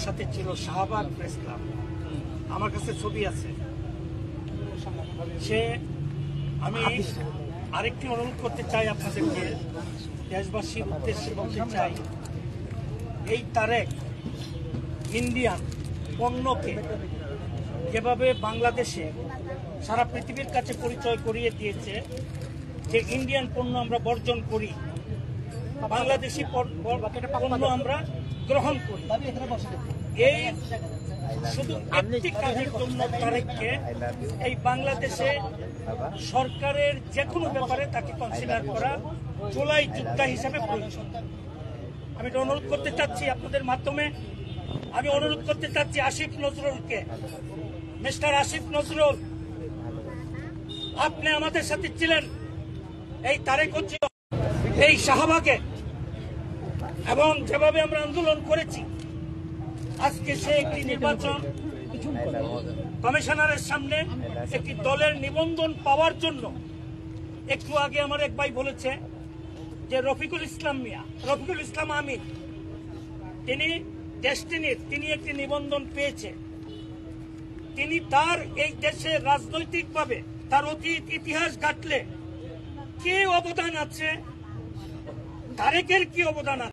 সাথে ছিল Shahbag press club, আমার কাছে ছবি আছে। আমি আরেকটি অনুরোধ করতে চাই আপনাদেরকে, দেশবাসীর উদ্দেশ্যে বলতে চাই, এই তারেক ইন্ডিয়ান পণ্যকে যেভাবে বাংলাদেশে সারা পৃথিবীর কাছে পরিচয় করিয়ে দিয়েছে যে ইন্ডিয়ান পণ্য আমরা বর্জন করি, বাংলাদেশি পণ্য আমরা গ্রহণ করি, এই শুধু একটি কাজের জন্য তারেককে এই বাংলাদেশে সরকারের যে কোনো ব্যাপারে তাকে কনসিডার করা জুলাই যোদ্ধা হিসেবে প্রয়োজন। আমি এটা অনুরোধ করতে চাচ্ছি আপনাদের মাধ্যমে, আমি অনুরোধ করতে চাচ্ছি আসিফ নজরুলকে, মিস্টার আসিফ নজরুল, আপনি আমাদের সাথে ছিলেন এই তারেক হচ্ছে এই শাহবাগে, এবং যেভাবে আমরা আন্দোলন করেছি, আজকে সে একটি নির্বাচন কমিশনারের সামনে একটি দলের নিবন্ধন পাওয়ার জন্য, একটু আগে আমার এক ভাই বলেছে যে রফিকুল ইসলাম আমিন, তিনি ডেস্টিনির তিনি একটি নিবন্ধন পেয়েছে। তিনি তার এই দেশে রাজনৈতিকভাবে তার অতীত ইতিহাস ঘাটলে কি অবদান আছে, তারেকের কি অবদান আছে।